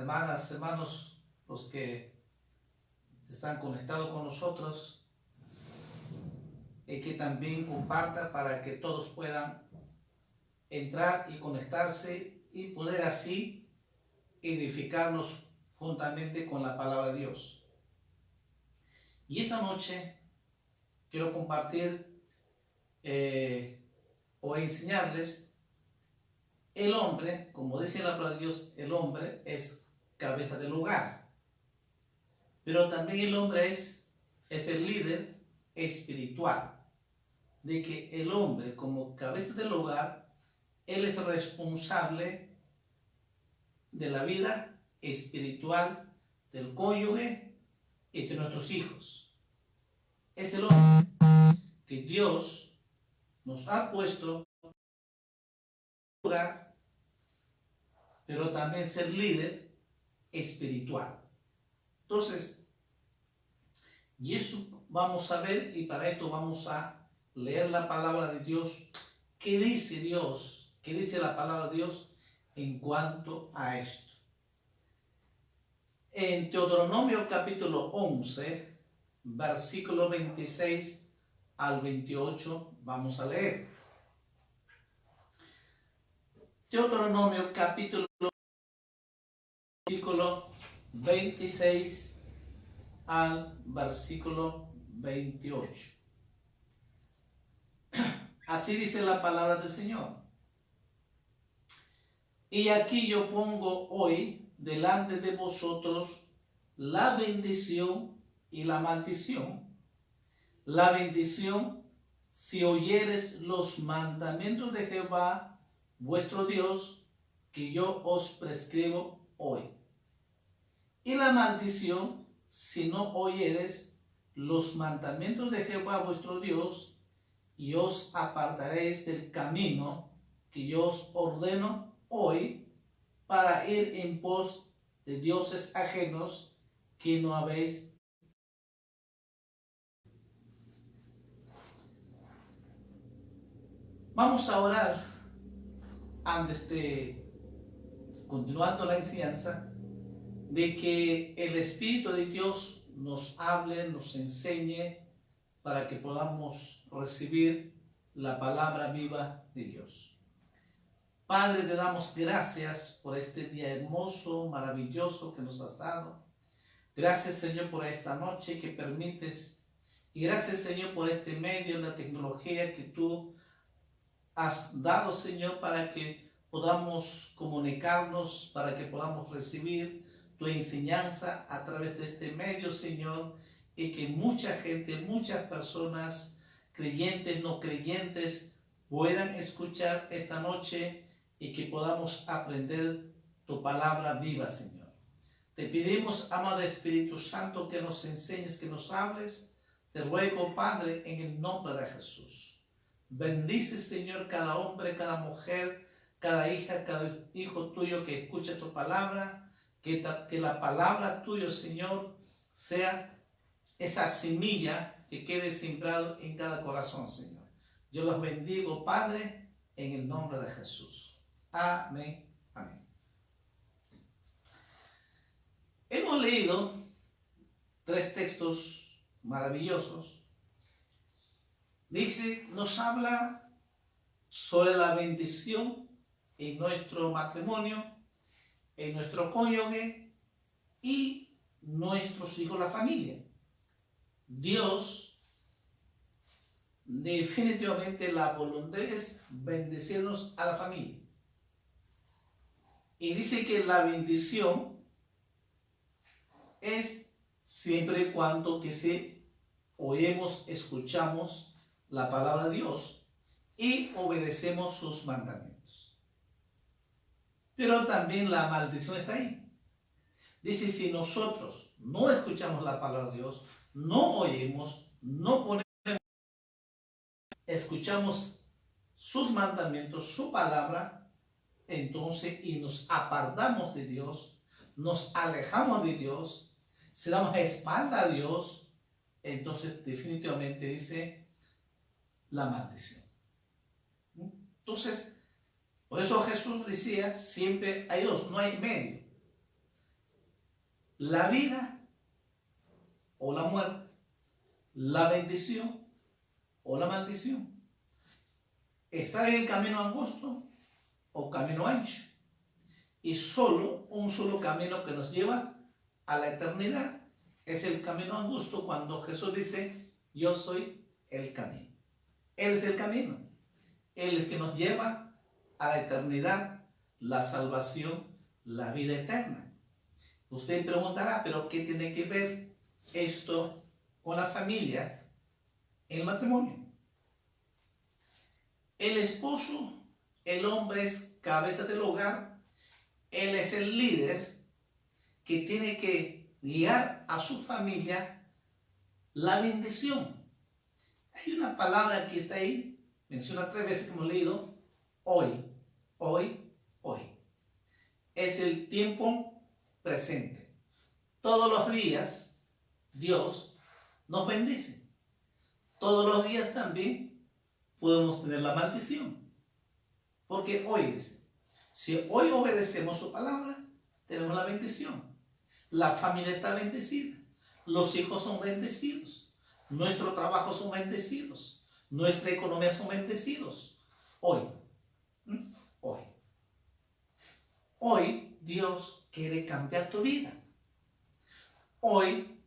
hermanas, hermanos, los que están conectados con nosotros, y que también comparta para que todos puedan entrar y conectarse y poder así edificarnos juntamente con la palabra de Dios. Y esta noche quiero compartir o enseñarles el hombre, como dice la palabra de Dios, el hombre es cabeza del hogar, pero también el hombre es el líder espiritual, de que el hombre como cabeza del hogar, él es responsable de la vida espiritual del cónyuge y de nuestros hijos. Es el hombre que Dios nos ha puesto en hogar, pero también ser líder espiritual. Entonces, y eso vamos a ver, y para esto vamos a leer la palabra de Dios. ¿Qué dice Dios? ¿Qué dice la palabra de Dios en cuanto a esto? En Deuteronomio capítulo 11, versículo 26 al 28, vamos a leer. Deuteronomio capítulo 11, versículo 26 al versículo 28. Así dice la palabra del Señor. Y aquí yo pongo hoy delante de vosotros la bendición y la maldición. La bendición, si oyeres los mandamientos de Jehová, vuestro Dios, que yo os prescribo hoy. Y la maldición, si no oyeres los mandamientos de Jehová, vuestro Dios, y os apartaréis del camino que yo os ordeno hoy, para ir en pos de dioses ajenos que no habéis. Vamos a orar antes de continuando la enseñanza, de que el Espíritu de Dios nos hable, nos enseñe, para que podamos recibir la palabra viva de Dios. Padre, te damos gracias por este día hermoso, maravilloso que nos has dado. Gracias, Señor, por esta noche que permites. Y gracias, Señor, por este medio, la tecnología que tú has dado, Señor, para que podamos comunicarnos, para que podamos recibir tu enseñanza a través de este medio, Señor, y que mucha gente, muchas personas, creyentes, no creyentes, puedan escuchar esta noche y que podamos aprender tu palabra viva, Señor. Te pedimos, amado Espíritu Santo, que nos enseñes, que nos hables. Te ruego, Padre, en el nombre de Jesús. Bendice, Señor, cada hombre, cada mujer, cada hija, cada hijo tuyo que escuche tu palabra, que la palabra tuya, Señor, sea esa semilla que quede sembrado en cada corazón, Señor. Yo los bendigo, Padre, en el nombre de Jesús. Amén. Amén. Hemos leído 3 textos maravillosos. Dice, nos habla sobre la bendición en nuestro matrimonio, en nuestro cónyuge y nuestros hijos, la familia. Dios, definitivamente la voluntad es bendecirnos a la familia. Y dice que la bendición es siempre y cuando que si oímos, escuchamos la palabra de Dios y obedecemos sus mandamientos. Pero también la maldición está ahí. Dice, si nosotros no escuchamos la palabra de Dios, no oímos, no ponemos, escuchamos sus mandamientos, su palabra, entonces, y nos apartamos de Dios, nos alejamos de Dios, se damos espalda a Dios, entonces definitivamente dice la maldición. Entonces, por eso Jesús decía, siempre hay dos, no hay medio. la vida o la muerte, la bendición o la maldición, estar en el camino angosto o camino ancho, y solo un solo camino que nos lleva a la eternidad es el camino angosto, cuando Jesús dice: yo soy el camino. Él es el camino, Él es el que nos lleva a la eternidad, la salvación, la vida eterna. Usted preguntará: ¿pero qué tiene que ver esto con la familia, el matrimonio? El esposo, el hombre, es cabeza del hogar. Él es el líder que tiene que guiar a su familia la bendición. Hay una palabra que está ahí, menciona 3 veces que hemos leído: hoy, hoy, hoy. Es el tiempo presente. Todos los días Dios nos bendice. Todos los días también podemos tener la maldición. Porque hoy dice, si hoy obedecemos su palabra, tenemos la bendición. La familia está bendecida. Los hijos son bendecidos. Nuestro trabajo son bendecidos. Nuestra economía son bendecidos. Hoy. Hoy. Hoy Dios quiere cambiar tu vida. Hoy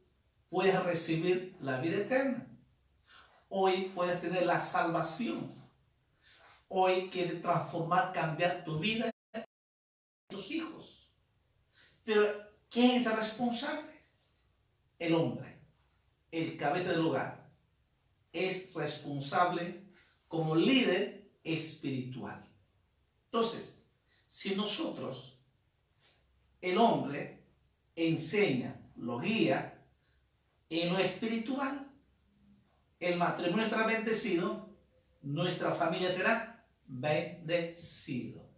puedes recibir la vida eterna. Hoy puedes tener la salvación. Hoy quiere transformar, cambiar tu vida y tus hijos. Pero ¿quién es el responsable? El hombre, el cabeza del hogar, es responsable como líder espiritual. Entonces, si nosotros, el hombre, enseña, lo guía en lo espiritual, el matrimonio estará bendecido, nuestra familia será bendecido,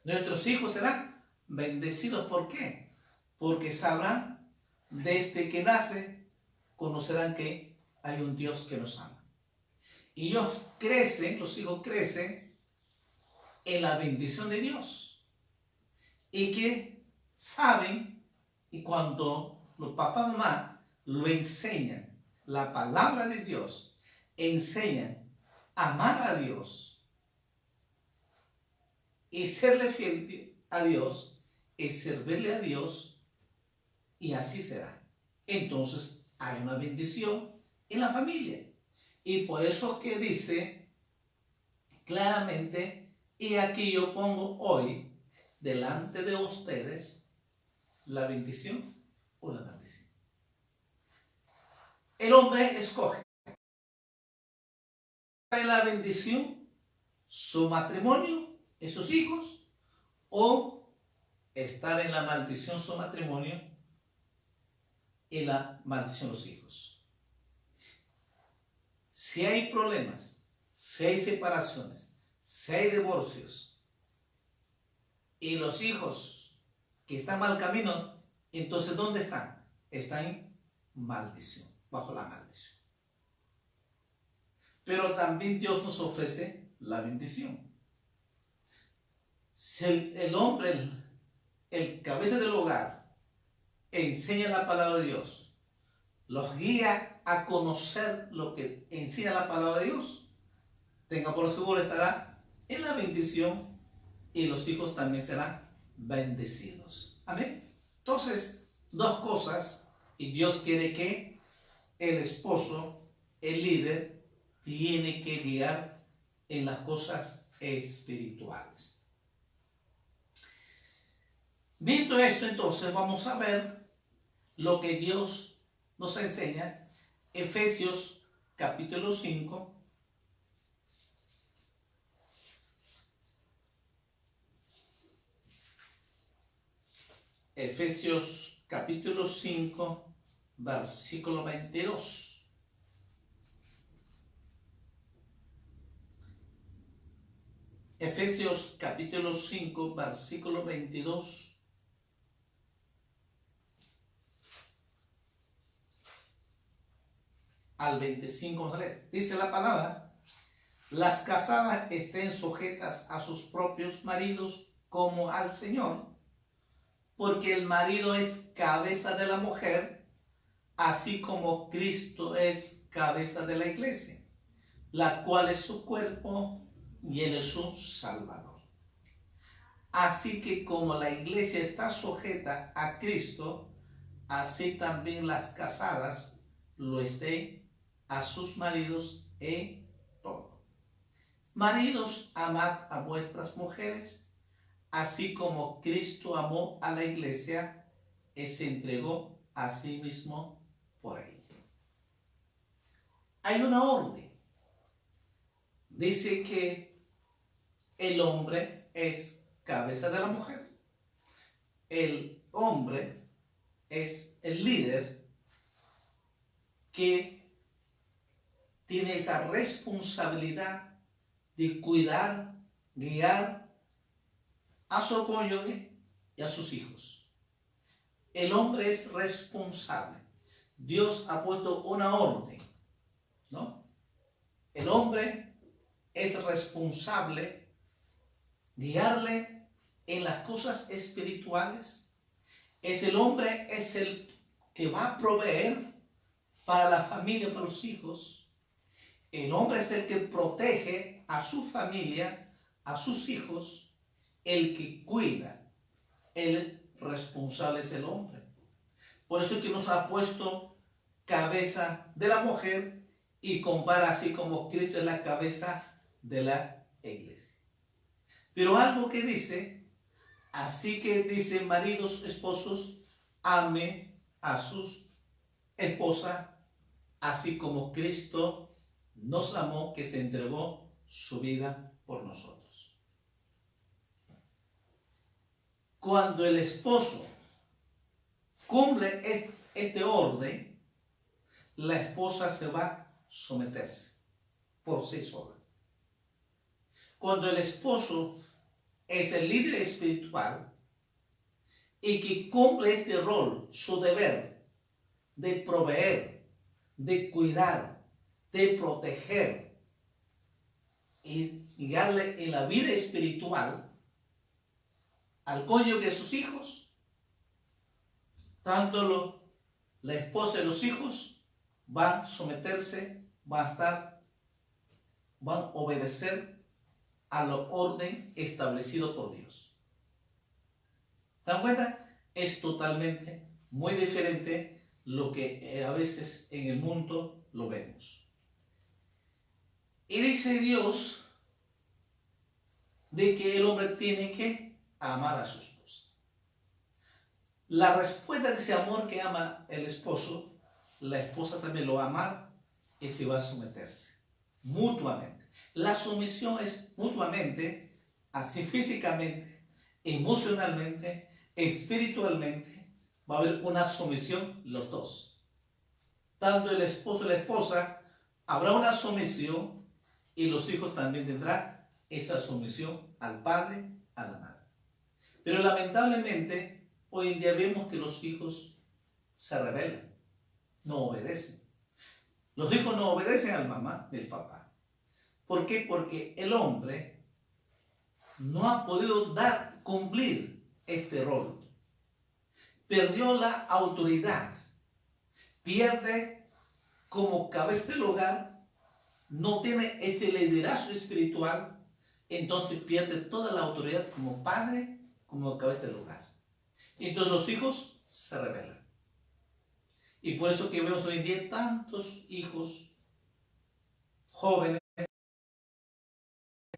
nuestros hijos serán bendecidos. ¿Por qué? Porque sabrán, desde que nace, conocerán que hay un Dios que nos ama. Y ellos crecen, los hijos crecen en la bendición de Dios. Y que saben, y cuando los papás y mamá lo enseñan, la palabra de Dios, enseñan a amar a Dios y serle fiel a Dios, es servirle a Dios, y así será. Entonces hay una bendición en la familia. Y por eso es que dice claramente: y aquí yo pongo hoy delante de ustedes la bendición o la maldición. El hombre escoge en la bendición su matrimonio y sus hijos, o estar en la maldición su matrimonio y la maldición los hijos. Si hay problemas, si hay separaciones, si hay divorcios y los hijos que están mal camino, entonces ¿dónde están? Están en maldición, bajo la maldición. Pero también Dios nos ofrece la bendición. Si el hombre, el cabeza del hogar, enseña la palabra de Dios, los guía a conocer lo que enseña la palabra de Dios, tenga por seguro estará en la bendición, y los hijos también serán bendecidos. Amén. Entonces, 2 cosas, y Dios quiere que el esposo, el líder, tiene que guiar en las cosas espirituales. Viendo esto, entonces vamos a ver lo que Dios nos enseña. Efesios capítulo 5. Efesios capítulo 5, versículo 22. Efesios capítulo 5, versículo 22. Al 25, vamos a leer. Dice la palabra: las casadas estén sujetas a sus propios maridos como al Señor, porque el marido es cabeza de la mujer, así como Cristo es cabeza de la iglesia, la cual es su cuerpo y él es su Salvador. Así que como la iglesia está sujeta a Cristo, así también las casadas lo estén a sus maridos en todo. Maridos, amad a vuestras mujeres, así como Cristo amó a la iglesia y se entregó a sí mismo por ella. Hay una orden. Dice que el hombre es cabeza de la mujer. El hombre es el líder que tiene esa responsabilidad de cuidar, guiar a su cónyuge y a sus hijos. El hombre es responsable. Dios ha puesto una orden, ¿no? El hombre es responsable guiarle en las cosas espirituales. El hombre es el que va a proveer para la familia, para los hijos. El hombre es el que protege a su familia, a sus hijos, el que cuida. El responsable es el hombre. Por eso es que nos ha puesto cabeza de la mujer y compara así como Cristo es la cabeza de la iglesia. Pero algo que dice, así que dice, maridos, esposos, amen a sus esposas, así como Cristo nos amó, que se entregó su vida por nosotros. Cuando el esposo cumple este orden, la esposa se va a someterse por sí sola. Cuando el esposo es el líder espiritual y que cumple este rol, su deber de proveer, de cuidar, de proteger y guiarle en la vida espiritual al cónyuge de sus hijos, tanto la esposa y los hijos van a someterse, van a obedecer al orden establecido por Dios. ¿Se dan cuenta? Es totalmente muy diferente lo que a veces en el mundo lo vemos. Y dice Dios de que el hombre tiene que amar a su esposa. La respuesta de ese amor que ama el esposo, la esposa también lo ama y se va a someterse mutuamente. La sumisión es mutuamente, así físicamente, emocionalmente, espiritualmente, va a haber una sumisión los dos. Tanto el esposo y la esposa, habrá una sumisión y los hijos también tendrán esa sumisión al padre, a la madre. Pero lamentablemente, hoy en día vemos que los hijos se rebelan, no obedecen. Los hijos no obedecen a la mamá del papá. ¿Por qué? Porque el hombre no ha podido cumplir este rol. Perdió la autoridad. Pierde como cabeza del hogar. No tiene ese liderazgo espiritual. Entonces pierde toda la autoridad como padre, como cabeza del hogar. Entonces los hijos se rebelan. Y por eso que vemos hoy en día tantos hijos jóvenes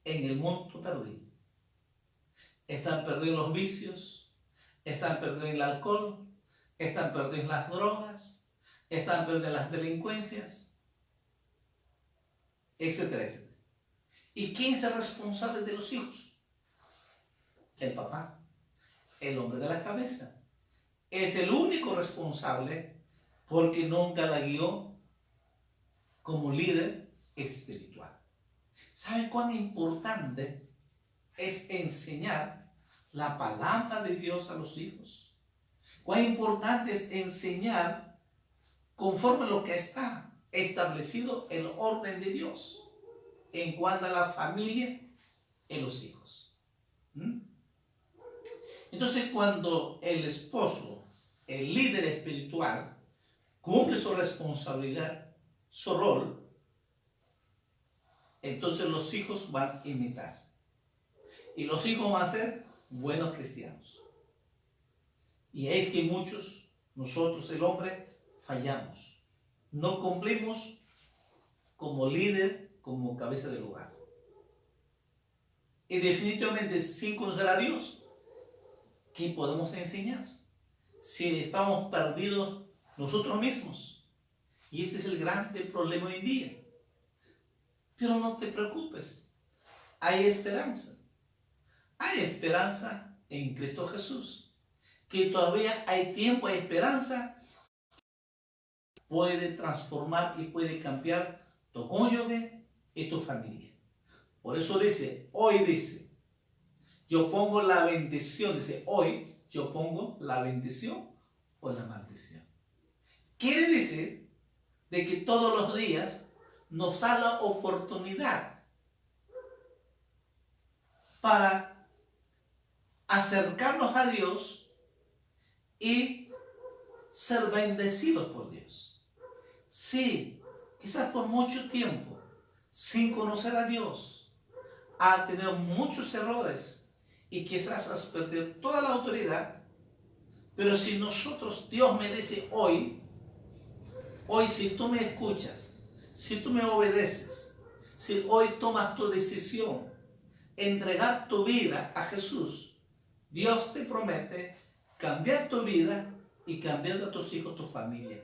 en el mundo perdido. Están perdidos los vicios, están perdidos en el alcohol, están perdidos en las drogas, están perdidos en las delincuencias, etcétera, etcétera. ¿Y quién es el responsable de los hijos? El papá, el hombre de la cabeza. Es el único responsable porque nunca la guió como líder espiritual. ¿Saben cuán importante es enseñar la palabra de Dios a los hijos? Cuán importante es enseñar conforme a lo que está establecido el orden de Dios en cuanto a la familia y los hijos. Entonces, cuando el esposo, el líder espiritual, cumple su responsabilidad, su rol, entonces los hijos van a imitar. Y los hijos van a ser buenos cristianos. Y es que muchos, nosotros el hombre, fallamos. No cumplimos como líder, como cabeza del hogar. Y definitivamente sin conocer a Dios, ¿qué podemos enseñar? Si estamos perdidos nosotros mismos. Y ese es el gran problema hoy en día. Pero no te preocupes, hay esperanza. Hay esperanza en Cristo Jesús. Que todavía hay tiempo, hay esperanza. Puede transformar y puede cambiar tu cónyuge y tu familia. Por eso dice, hoy dice, yo pongo la bendición. Dice, hoy yo pongo la bendición o la maldición. Quiere decir de que todos los días nos da la oportunidad para acercarnos a Dios y ser bendecidos por Dios. Sí, quizás por mucho tiempo, sin conocer a Dios, has tenido muchos errores y quizás has perdido toda la autoridad, pero si nosotros, Dios me dice hoy si tú me escuchas, si tú me obedeces, si hoy tomas tu decisión, entregar tu vida a Jesús, Dios te promete cambiar tu vida y cambiar a tus hijos, tu familia.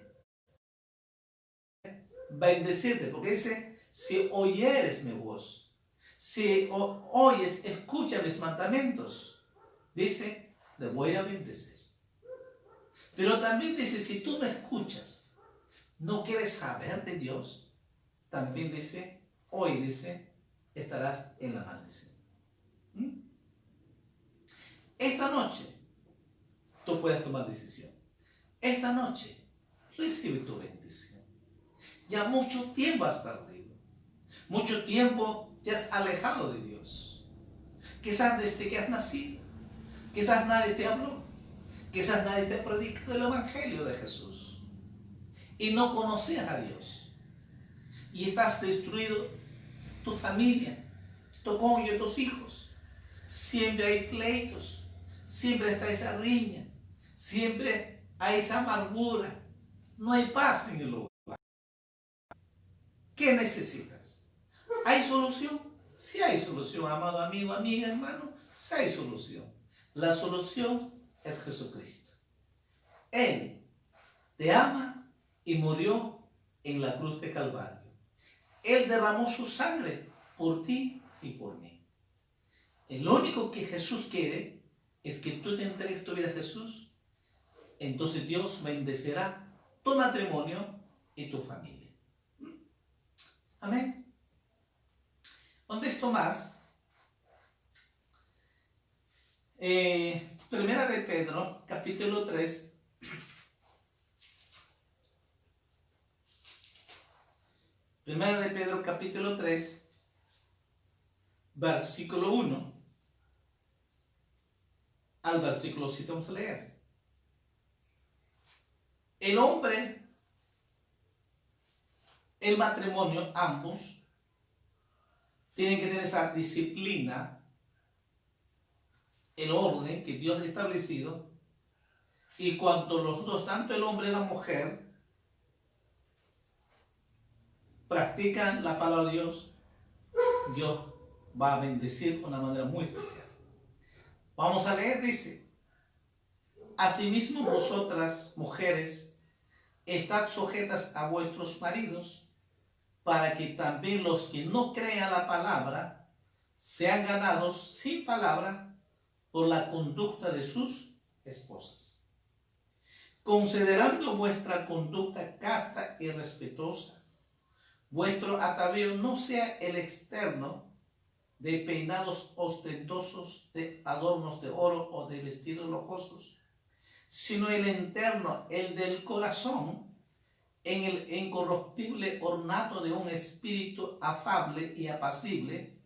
Bendecirte, porque dice, si oyeres mi voz, si oyes, escucha mis mandamientos, dice, te voy a bendecir. Pero también dice, si tú me escuchas, no quieres saber de Dios, también dice, hoy dice, estarás en la maldición. Esta noche, tú puedes tomar decisión. Esta noche, recibe tu bendición. Ya mucho tiempo has perdido. Mucho tiempo te has alejado de Dios. Quizás desde que has nacido. Quizás nadie te habló. Quizás nadie te predicó el Evangelio de Jesús. Y no conocías a Dios. Y estás destruido tu familia, tu cónyuge, tus hijos. Siempre hay pleitos. Siempre está esa riña. Siempre hay esa amargura. No hay paz en el hogar. ¿Qué necesitas? ¿Hay solución? Sí hay solución, amado amigo, amiga, hermano. Sí hay solución. La solución es Jesucristo. Él te ama y murió en la cruz de Calvario. Él derramó su sangre por ti y por mí. El único que Jesús quiere es que tú te entregues tu vida a Jesús. Entonces Dios bendecirá tu matrimonio y tu familia. Amén. Un texto más. Primera de Pedro, capítulo 3. Primera de Pedro, capítulo 3, versículo 1 al versículo 7. Vamos a leer. El hombre, el matrimonio, ambos tienen que tener esa disciplina, el orden que Dios ha establecido. Y cuando los dos, tanto el hombre y la mujer, practican la palabra de Dios, Dios va a bendecir de una manera muy especial. Vamos a leer, dice: asimismo vosotras, mujeres, estad sujetas a vuestros maridos, para que también los que no crean la palabra sean ganados sin palabra por la conducta de sus esposas, considerando vuestra conducta casta y respetuosa. Vuestro atavío no sea el externo de peinados ostentosos, de adornos de oro o de vestidos lujosos, sino el interno, el del corazón, en el incorruptible ornato de un espíritu afable y apacible,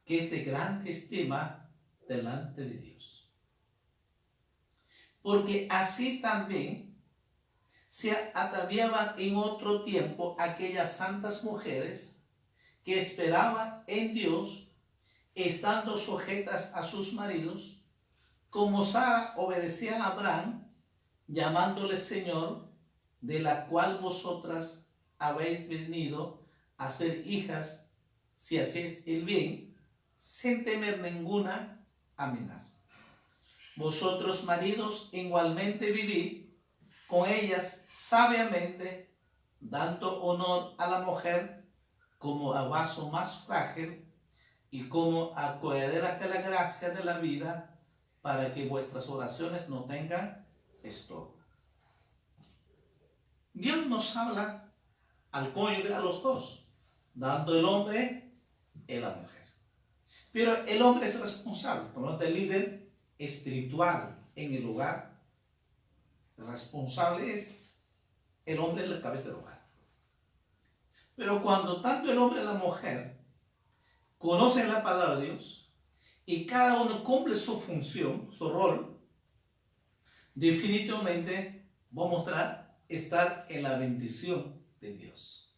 que es de gran estima delante de Dios. porque así también se ataviaban en otro tiempo aquellas santas mujeres que esperaban en Dios, estando sujetas a sus maridos, como Sara obedecía a Abraham, llamándole Señor, de la cual vosotras habéis venido a ser hijas, si hacéis el bien, sin temer ninguna amenaza. Vosotros, maridos, igualmente vivid con ellas sabiamente, dando honor a la mujer como a vaso más frágil y como acuerderas de la gracia de la vida, para que vuestras oraciones no tengan estorbo. Dios nos habla al cónyuge, a los dos, dando el hombre y la mujer. Pero el hombre es responsable, como el líder espiritual en el hogar. El responsable es el hombre, en la cabeza del hogar. Pero cuando tanto el hombre y la mujer conocen la palabra de Dios y cada uno cumple su función, su rol, definitivamente va a mostrar estar en la bendición de Dios.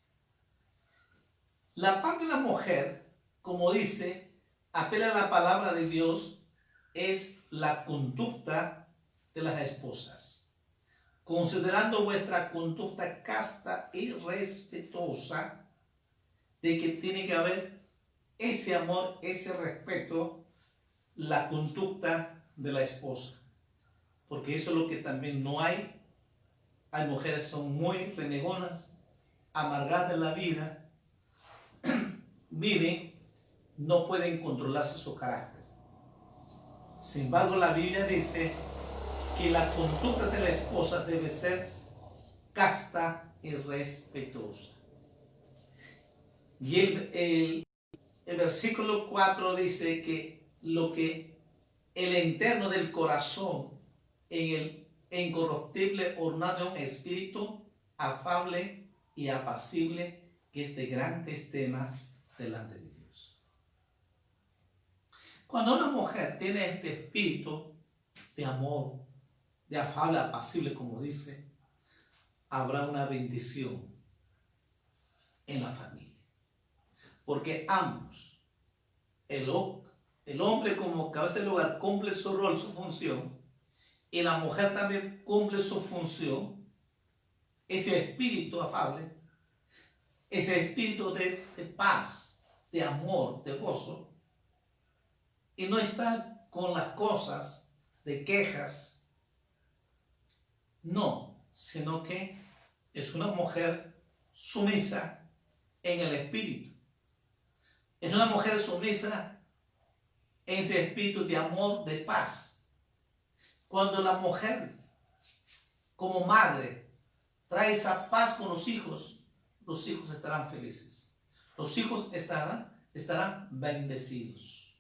La parte de la mujer, como dice, apela a la palabra de Dios, es la conducta de las esposas. Considerando vuestra conducta casta y respetuosa, de que tiene que haber ese amor, ese respeto, la conducta de la esposa. Porque eso es lo que también no hay. Hay mujeres que son muy renegonas, amargadas de la vida, viven, no pueden controlarse su carácter. Sin embargo, la Biblia dice que la conducta de la esposa debe ser casta y respetuosa. Y el versículo 4 dice que lo que el interno del corazón, en el incorruptible ornado de un espíritu afable y apacible, que es de gran estima delante de Dios. Cuando una mujer tiene este espíritu de amor, de afable, apacible, como dice, habrá una bendición en la familia. Porque ambos, el hombre como cabeza del hogar cumple su rol, su función, y la mujer también cumple su función. Ese espíritu afable, ese espíritu de paz, de amor, de gozo, y no está con las cosas de quejas, no, sino que es una mujer sumisa en el espíritu. Es una mujer sumisa en ese espíritu de amor, de paz. Cuando la mujer, como madre, trae esa paz con los hijos estarán felices. Los hijos estarán bendecidos.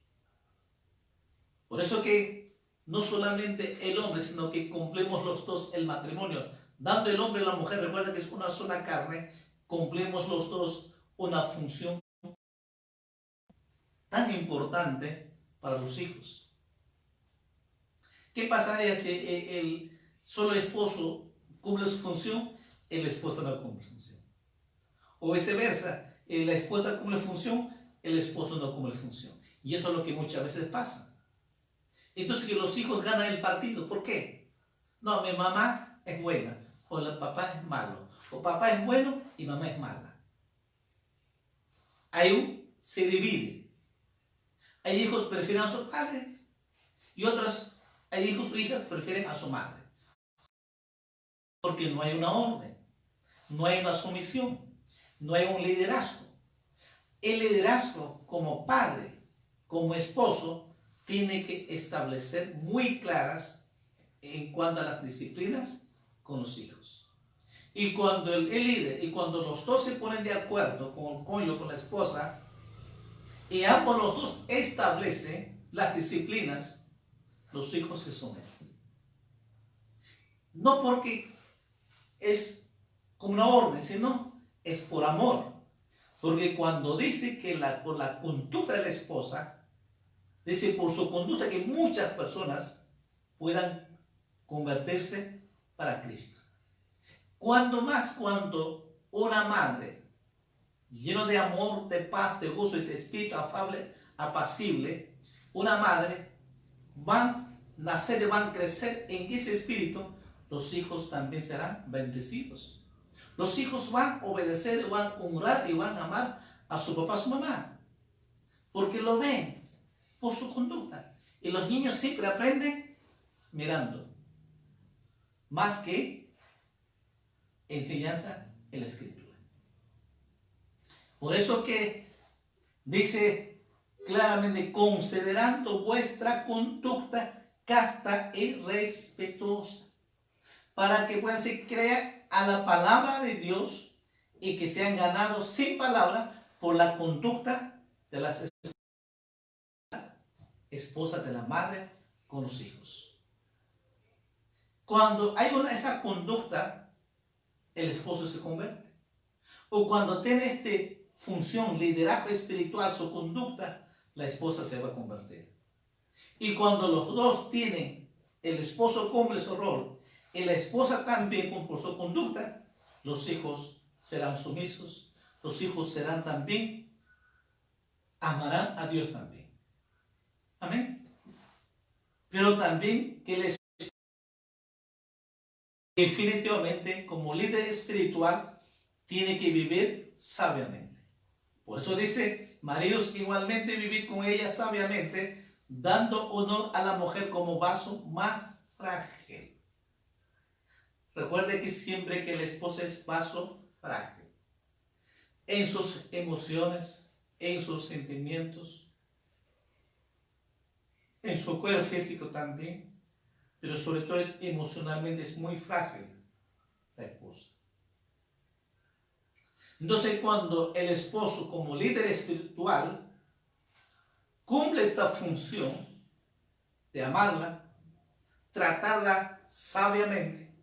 Por eso que no solamente el hombre, sino que cumplimos los dos el matrimonio. Dando el hombre y la mujer, recuerda que es una sola carne, cumplimos los dos una función tan importante para los hijos. ¿Qué pasaría si el solo esposo cumple su función, el esposo no cumple su función? O viceversa, la esposa cumple función, el esposo no cumple función. Y eso es lo que muchas veces pasa. Entonces que los hijos ganan el partido. ¿Por qué? No, mi mamá es buena, o el papá es malo, o papá es bueno y mamá es mala. Ahí se divide. Hay hijos que prefieren a su padre y otros, hay hijos o hijas que prefieren a su madre. Porque no hay una orden, no hay una sumisión, no hay un liderazgo. El liderazgo como padre, como esposo, tiene que establecer muy claras en cuanto a las disciplinas con los hijos. Y cuando el líder, y cuando los dos se ponen de acuerdo con el cónyuge, con la esposa, y ambos los dos establecen las disciplinas, los hijos se someten. No porque es como una orden, sino es por amor. Porque cuando dice que por la conducta de la esposa, dice por su conducta que muchas personas puedan convertirse para Cristo. Cuando una madre, lleno de amor, de paz, de gozo, ese espíritu afable, apacible, una madre, van a nacer y van a crecer en ese espíritu, los hijos también serán bendecidos. Los hijos van a obedecer, van a honrar y van a amar a su papá, a su mamá, porque lo ven por su conducta. Y los niños siempre aprenden mirando, más que enseñanza en la escritura. Por eso que dice claramente, considerando vuestra conducta casta y respetuosa, para que puedan ser creer a la palabra de Dios y que sean ganados sin palabra por la conducta de las esposas de la madre con los hijos. Cuando hay esa conducta, el esposo se convierte. O cuando tiene esta función, liderazgo espiritual, su conducta, la esposa se va a convertir. Y cuando los dos tienen, el esposo cumple su rol y la esposa también cumple su conducta, los hijos serán sumisos, los hijos serán también, amarán a Dios también. Amén. Pero también que les definitivamente como líder espiritual tiene que vivir sabiamente. Por eso dice, maridos igualmente vivid con ella sabiamente, dando honor a la mujer como vaso más frágil. Recuerde que siempre que la esposa es vaso frágil, en sus emociones, en sus sentimientos, en su cuerpo físico también, pero sobre todo emocionalmente es muy frágil la esposa. Entonces cuando el esposo como líder espiritual cumple esta función de amarla, tratarla sabiamente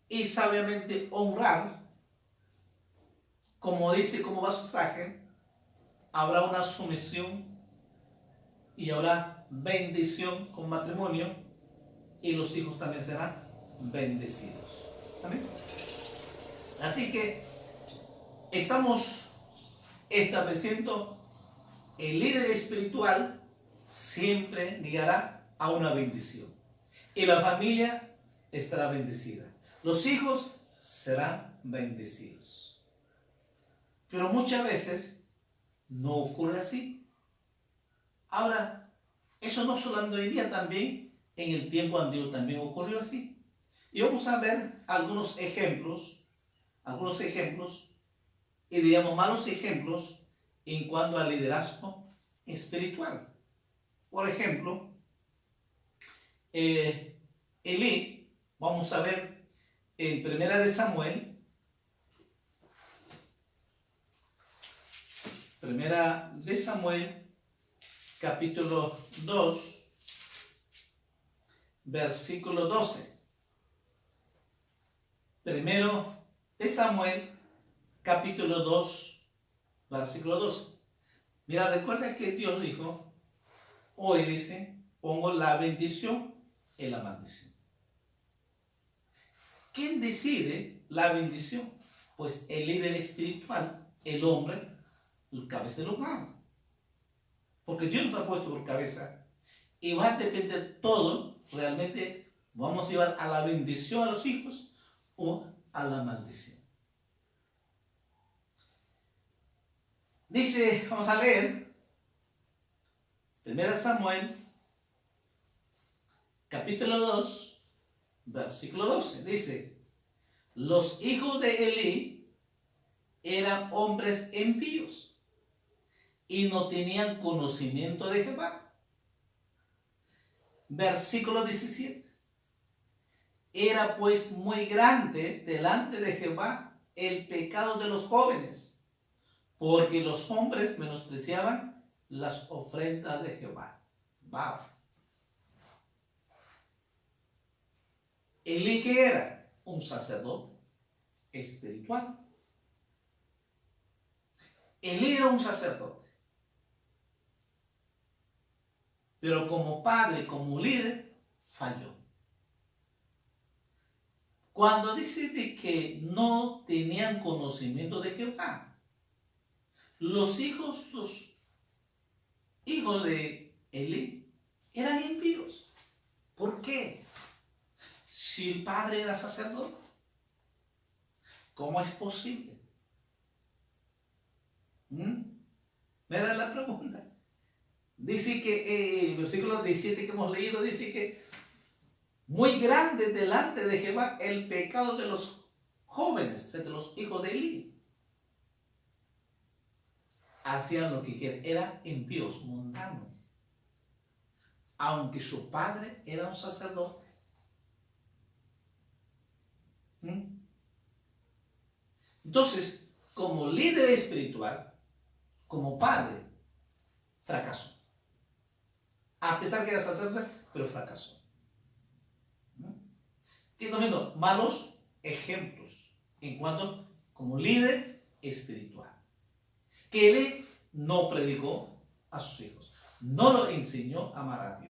y sabiamente honrar, como dice, como vaso frágil, habrá una sumisión y habrá bendición con matrimonio y los hijos también serán bendecidos. ¿Amén? Así que estamos estableciendo el líder espiritual siempre guiará a una bendición y la familia estará bendecida. Los hijos serán bendecidos. Pero muchas veces no ocurre así. Ahora, eso no solamente hoy día, también en el tiempo antiguo también ocurrió así. Y vamos a ver algunos ejemplos y digamos malos ejemplos en cuanto al liderazgo espiritual. Por ejemplo, Elí, vamos a ver en Primera de Samuel, capítulo 2, versículo 12. Primero de Samuel, capítulo 2, versículo 12. Mira, recuerda que Dios dijo, hoy dice, pongo la bendición en la maldición. ¿Quién decide la bendición? Pues el líder espiritual, el hombre, el cabeza del hogar. Porque Dios nos ha puesto por cabeza y va a depender todo, realmente vamos a llevar a la bendición a los hijos o a la maldición. Dice, vamos a leer, 1 Samuel, capítulo 2, versículo 12. Dice, los hijos de Elí eran hombres impíos y no tenían conocimiento de Jehová. Versículo 17. Era pues muy grande delante de Jehová el pecado de los jóvenes, porque los hombres menospreciaban las ofrendas de Jehová. Wow. Elí, que era un sacerdote espiritual. Elí era un sacerdote, pero como padre, como líder, falló. Cuando dice de que no tenían conocimiento de Jehová, los hijos de Elí eran impíos. ¿Por qué? Si el padre era sacerdote, ¿cómo es posible? Mira la pregunta. Dice que el versículo 17 que hemos leído dice que muy grande delante de Jehová el pecado de los jóvenes, de los hijos de Elí. Hacían lo que querían, eran impíos, mundanos. Aunque su padre era un sacerdote. Entonces, como líder espiritual, como padre, fracasó. A pesar que era sacerdote, pero fracasó. ¿Qué estamos viendo? Malos ejemplos en cuanto como líder espiritual. Que él no predicó a sus hijos, no lo enseñó a amar a Dios.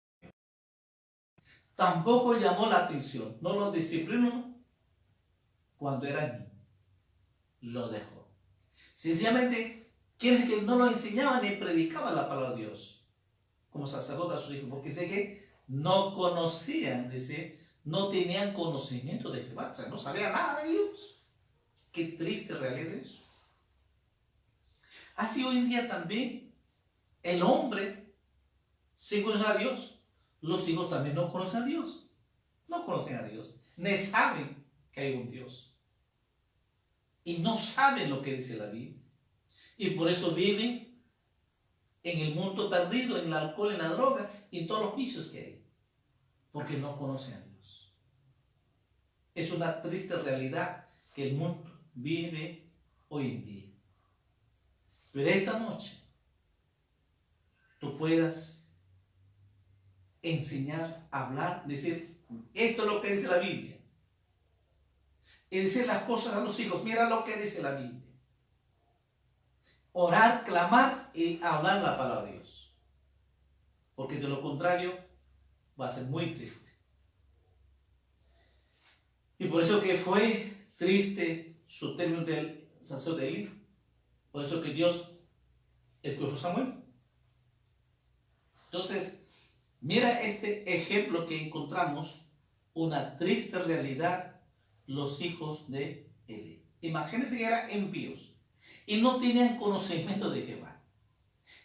Tampoco llamó la atención, no lo disciplinó cuando era niño. Lo dejó. Sencillamente, quiere decir que no lo enseñaba ni predicaba la palabra de Dios como sacerdote a sus hijos, porque sé que no conocían, dice, no tenían conocimiento de Jehová, o sea, no sabían nada de Dios. Qué triste realidad es eso. Así hoy en día también el hombre sí conoce a Dios, los hijos también no conocen a Dios, no conocen a Dios, ni saben que hay un Dios. Y no saben lo que dice la Biblia. Y por eso viven en el mundo perdido, en el alcohol, en la droga y en todos los vicios que hay. Porque no conocen a Dios. Es una triste realidad que el mundo vive hoy en día. Pero esta noche tú puedas enseñar, hablar, decir, esto es lo que dice la Biblia. Y decir las cosas a los hijos, mira lo que dice la Biblia. Orar, clamar y hablar la palabra de Dios. Porque de lo contrario va a ser muy triste. Y por eso que fue triste su término del sacerdote de Elí. Por eso que Dios escogió a Samuel. Entonces, mira este ejemplo que encontramos, una triste realidad, los hijos de Elí. Imagínense que eran impíos y no tenían conocimiento de Jehová.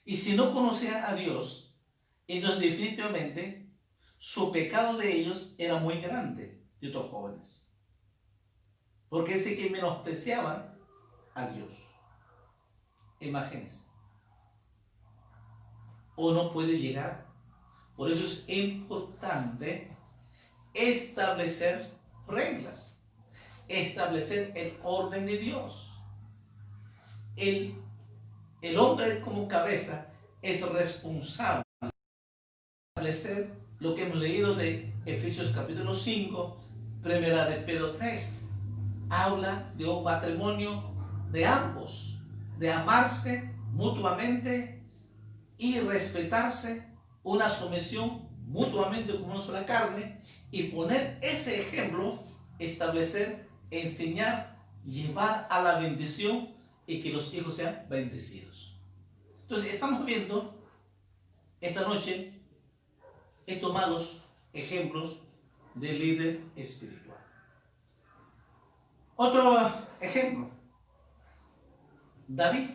Y si no conocían a Dios, entonces definitivamente su pecado de ellos era muy grande, de estos jóvenes. Porque es que menospreciaban a Dios. Imagínense. O no puede llegar. Por eso es importante establecer reglas. Establecer el orden de Dios. El hombre como cabeza es responsable de establecer lo que hemos leído de Efesios capítulo 5, primera de Pedro 3. Habla de un matrimonio de ambos, de amarse mutuamente y respetarse, una sumisión mutuamente como una sola carne, y poner ese ejemplo, establecer, enseñar, llevar a la bendición y que los hijos sean bendecidos. Entonces estamos viendo esta noche estos malos ejemplos de líder espiritual. Otro ejemplo, David.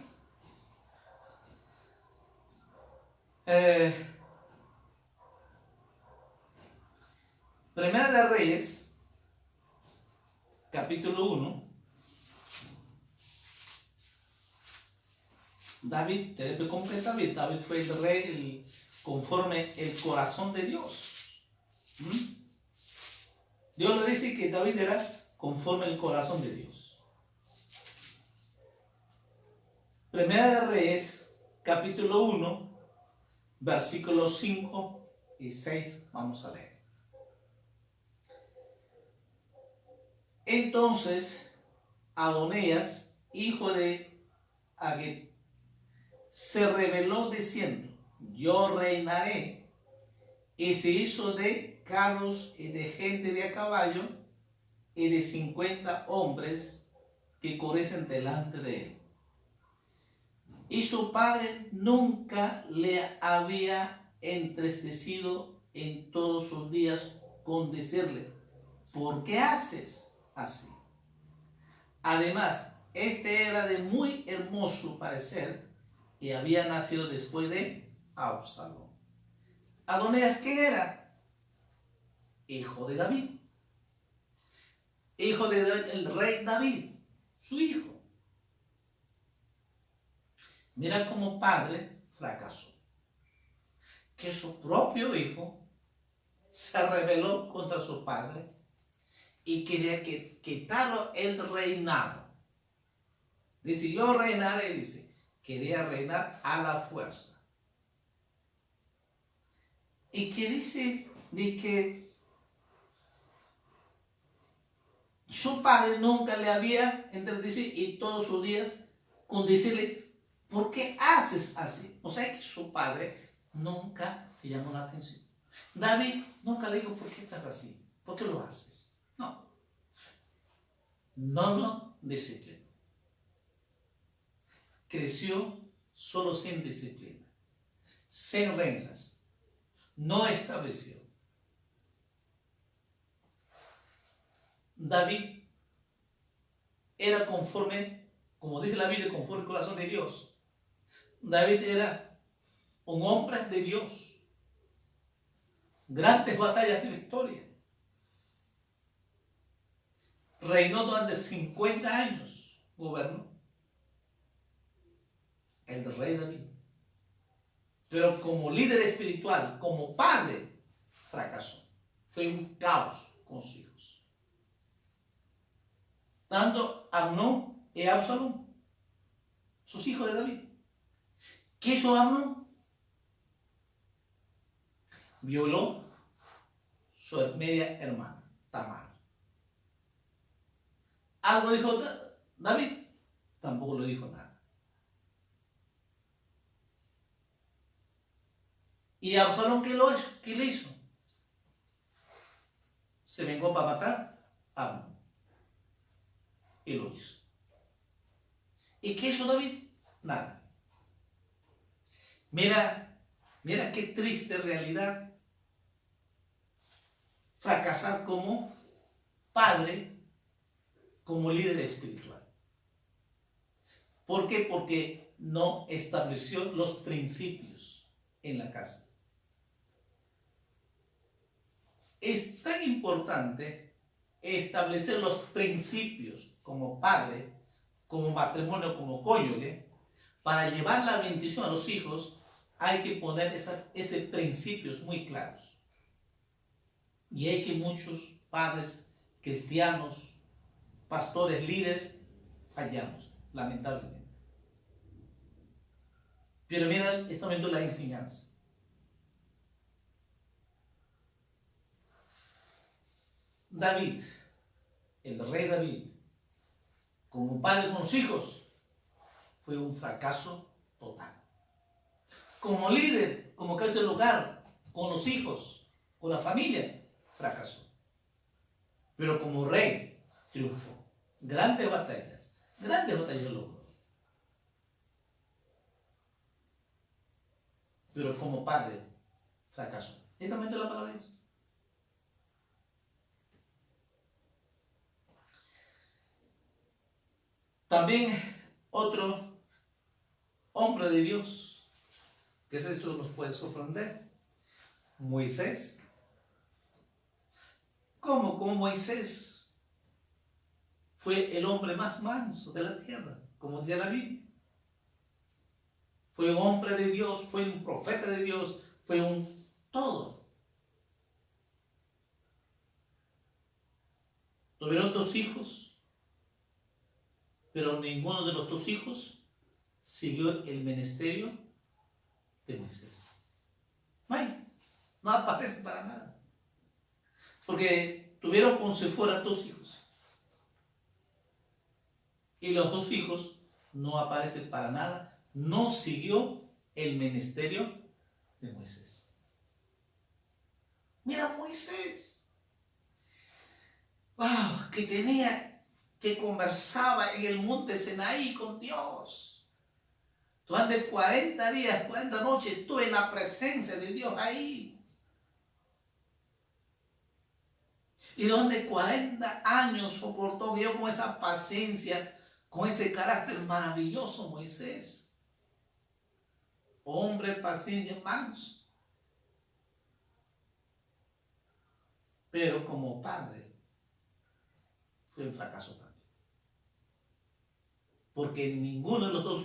Primera de Reyes, capítulo 1. David, ¿cómo que David? David fue el rey conforme el corazón de Dios. Dios le dice que David era conforme el corazón de Dios. Primera de Reyes, capítulo 1, versículos 5 y 6, vamos a leer. Entonces, Adonías, hijo de Haggit, se rebeló diciendo, yo reinaré, y se hizo de carros y de gente de a caballo y de 50 hombres que corriesen delante de él. Y su padre nunca le había entristecido en todos sus días con decirle: ¿por qué haces así? Además, este era de muy hermoso parecer y había nacido después de Absalón. Adonías, ¿quién era? Hijo de David. Hijo de David, el rey David, su hijo. Mira cómo padre fracasó. Que su propio hijo se rebeló contra su padre y quería quitarlo el reinado. Dice, yo reinaré, dice, quería reinar a la fuerza. Y que dice, de que su padre nunca le había entretenido y todos sus días con decirle: ¿por qué haces así? O sea que su padre nunca le llamó la atención. David nunca le dijo: ¿por qué estás así? ¿Por qué lo haces? No. No lo disciplinó. Creció solo sin disciplina, sin reglas. No estableció. David era conforme, como dice la Biblia, conforme al corazón de Dios. David era un hombre de Dios. Grandes batallas de victoria. Reinó durante 50 años. Gobernó. El rey David. Pero como líder espiritual, como padre, fracasó. Fue un caos con sus hijos. Tanto Amnón y Absalón, sus hijos de David. ¿Qué hizo Amnón? Violó su media hermana, Tamar. ¿Algo dijo David? Tampoco le dijo nada. ¿Y Absalón qué le hizo? Se vengó para matar a Amnón. Y lo hizo. ¿Y qué hizo David? Nada. Mira qué triste realidad fracasar como padre, como líder espiritual. ¿Por qué? Porque no estableció los principios en la casa. Es tan importante establecer los principios como padre, como matrimonio, como cónyuge. Para llevar la bendición a los hijos hay que poner esos principios muy claros. Y hay que muchos padres cristianos, pastores, líderes, fallamos, lamentablemente. Pero mira, está viendo la enseñanza. David, el rey David, como padre con los hijos, fue un fracaso total. Como líder, como cabeza del hogar, con los hijos, con la familia, fracasó. Pero como rey, triunfó. Grandes batallas logró. Pero como padre, fracasó. ¿Esta es la palabra de Dios? También otro hombre de Dios, que esto nos puede sorprender, Moisés. ¿Cómo? Como Moisés fue el hombre más manso de la tierra, como decía la Biblia. Fue un hombre de Dios, fue un profeta de Dios, fue un todo. Tuvieron 2 hijos, pero ninguno de los 2 hijos siguió el ministerio de Moisés. No aparece para nada. Porque tuvieron con Sefora 2 hijos. Y los 2 hijos no aparecen para nada. No siguió el ministerio de Moisés. Mira Moisés. wow, que tenía, que conversaba en el monte Sinaí con Dios. Durante 40 días, 40 noches estuve en la presencia de Dios ahí. Y durante 40 años soportó, vio con esa paciencia, con ese carácter maravilloso Moisés. Hombre, paciencia, hermanos. Pero como padre, fue un fracaso también. Porque ninguno de los dos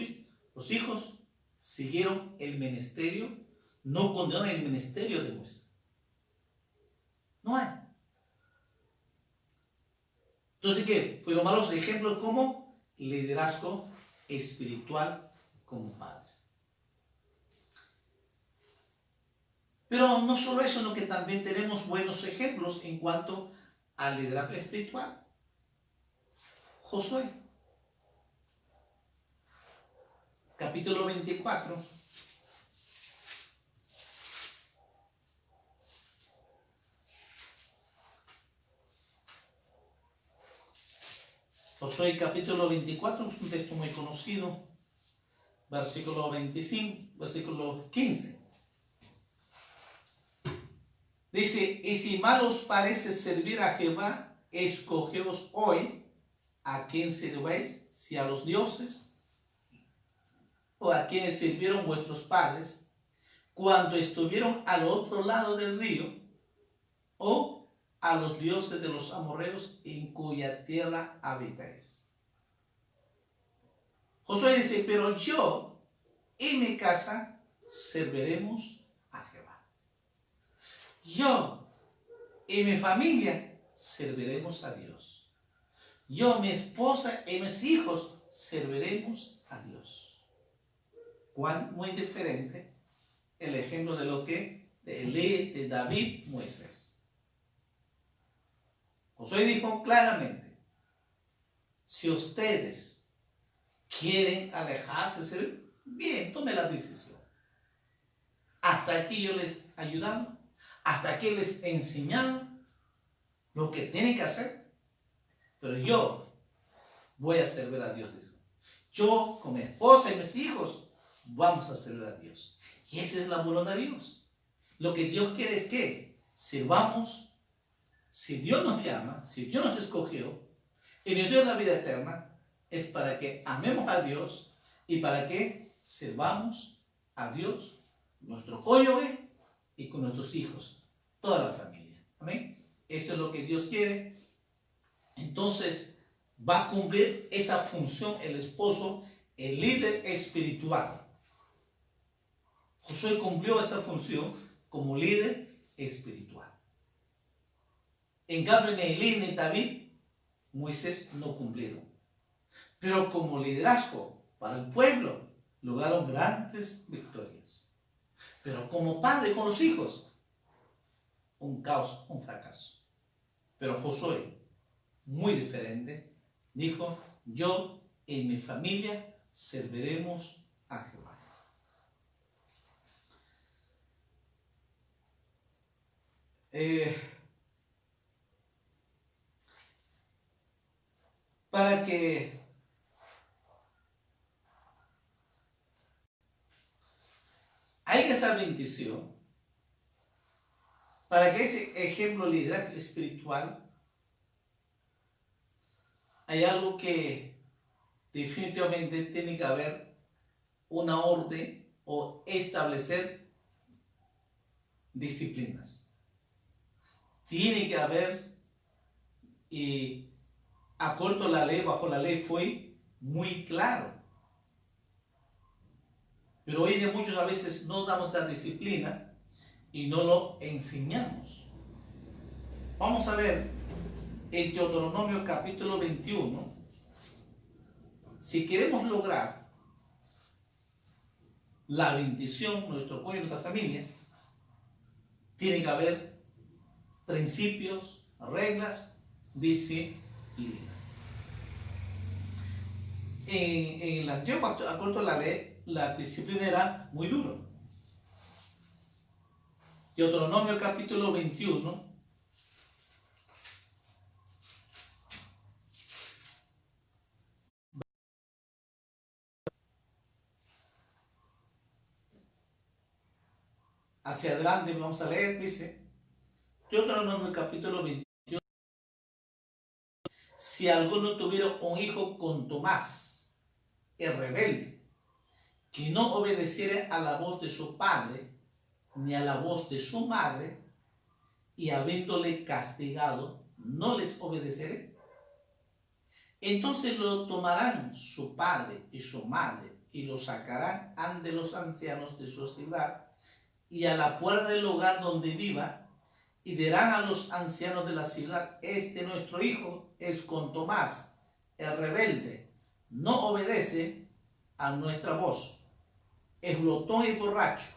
los hijos siguieron el ministerio, no condenaron el ministerio de Moisés. No hay. Entonces, ¿qué? Fueron malos ejemplos como liderazgo espiritual como padres. Pero no solo eso, sino que también tenemos buenos ejemplos en cuanto al liderazgo espiritual. Josué, capítulo 24. Josué capítulo 24 es un texto muy conocido, versículo 25, versículo 15. Dice, y si mal os parece servir a Jehová, escogeos hoy a quién sirvéis, si a los dioses o a quienes sirvieron vuestros padres, cuando estuvieron al otro lado del río, o a los dioses de los amorreos en cuya tierra habitáis. Josué dice, pero yo y mi casa serviremos a Jehová. Yo y mi familia serviremos a Dios. Yo, mi esposa y mis hijos serviremos a Dios. ¿Cuán muy diferente el ejemplo de lo que de David, Moisés? Josué dijo claramente, si ustedes quieren alejarse de servir, bien, tome la decisión. Hasta aquí yo les he ayudado, hasta aquí les he enseñado lo que tienen que hacer, pero yo voy a servir a Dios. Yo con mi esposa y mis hijos vamos a servir a Dios. Y esa es la voluntad de Dios. Lo que Dios quiere es que sirvamos. Si Dios nos llama, si Dios nos escogió y nos dio la vida eterna, es para que amemos a Dios y para que sirvamos a Dios, nuestro cónyuge y con nuestros hijos, toda la familia. Amén. Eso es lo que Dios quiere. Entonces va a cumplir esa función el esposo, el líder espiritual. Josué cumplió esta función como líder espiritual. En cambio, ni Elí ni David, Moisés no cumplieron. Pero como liderazgo para el pueblo, lograron grandes victorias. Pero como padre con los hijos, un caos, un fracaso. Pero Josué, muy diferente, dijo, yo y mi familia serviremos a Jehová. Para que haya esa bendición, para que ese ejemplo de liderazgo espiritual, hay algo que definitivamente tiene que haber una orden o establecer disciplinas. Tiene que haber, y acuerdo a la ley, bajo la ley fue muy claro. Pero hoy de muchos a veces no damos la disciplina y no lo enseñamos. Vamos a ver en Deuteronomio capítulo 21, si queremos lograr la bendición, nuestro pueblo y nuestra familia, tiene que haber principios, reglas, disciplina. En el antiguo acuerdo a la ley, la disciplina era muy dura. Deuteronomio capítulo 21, hacia adelante vamos a leer, dice, Deuteronomio capítulo 21, si alguno tuviera un hijo con Tomás, el rebelde, que no obedeciere a la voz de su padre, ni a la voz de su madre, y habiéndole castigado, no les obedeceré. Entonces lo tomarán su padre y su madre, y lo sacarán ante los ancianos de su ciudad, y a la puerta del lugar donde viva, y dirán a los ancianos de la ciudad, este nuestro hijo es con Tomás, el rebelde, no obedece a nuestra voz, es glotón y borracho.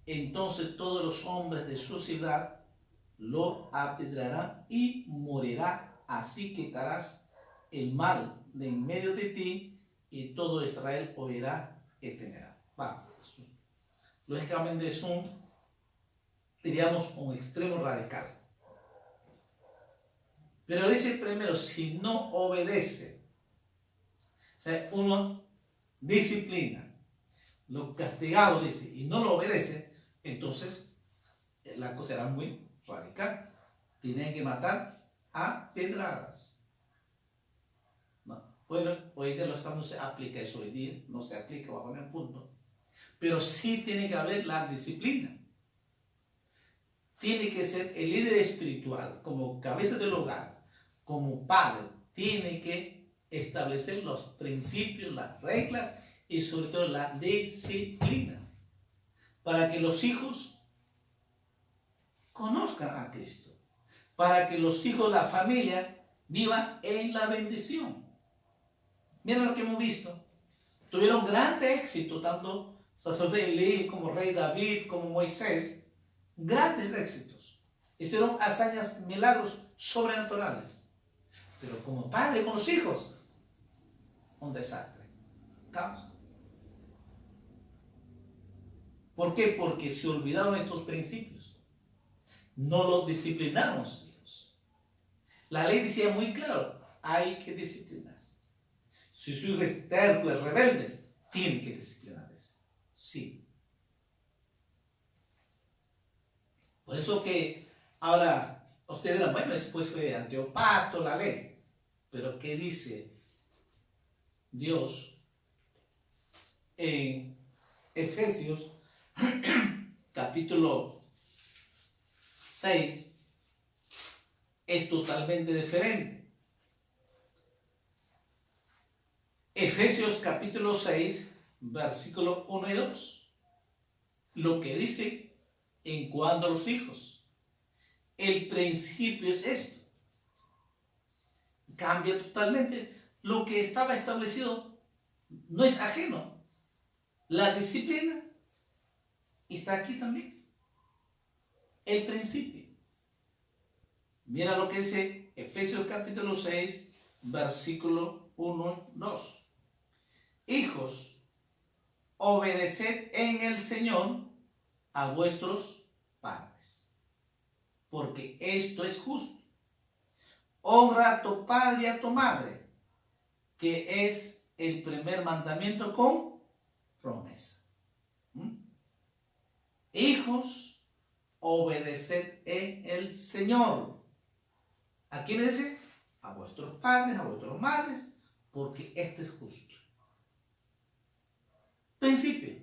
Entonces todos los hombres de su ciudad lo apedrearán y morirá. Así quitarás el mal de en medio de ti, y todo Israel oirá y temerá. Lógicamente es diríamos, un extremo radical. Pero dice primero, si no obedece, o sea, uno disciplina, lo castigado dice, y no lo obedece, entonces la cosa era muy radical. Tienen que matar a pedradas. No. Bueno, hoy día no se aplica eso hoy día, no se aplica bajo ningún punto. Pero sí tiene que haber la disciplina. Tiene que ser el líder espiritual, como cabeza del hogar, como padre, tiene que establecer los principios, las reglas y sobre todo la disciplina, para que los hijos conozcan a Cristo, para que los hijos, la familia, vivan en la bendición. Miren lo que hemos visto. Tuvieron gran éxito, tanto sacerdote Elí como rey David, como Moisés, grandes éxitos. Hicieron hazañas, milagros sobrenaturales. Pero como padre con los hijos, un desastre. Caos. ¿Por qué? Porque se olvidaron estos principios. No los disciplinaron los hijos. La ley decía muy claro, hay que disciplinar. Si su hijo es terco, es rebelde, tiene que disciplinarles. Sí. Por eso que ahora ustedes dirán, bueno, después fue Anteopasto, la ley. Pero ¿qué dice Dios en Efesios capítulo 6? Es totalmente diferente. Efesios capítulo 6, versículo 1 y 2. Lo que dice en cuanto a los hijos. El principio es esto. Cambia totalmente. Lo que estaba establecido no es ajeno. La disciplina está aquí también. El principio. Mira lo que dice Efesios capítulo 6, versículo 1, 2. Hijos, obedeced en el Señor a vuestros padres, porque esto es justo. Honra a tu padre y a tu madre, que es el primer mandamiento con promesa. Hijos, obedeced en el Señor. ¿A quién dice? A vuestros padres, a vuestras madres, porque esto es justo. Principio.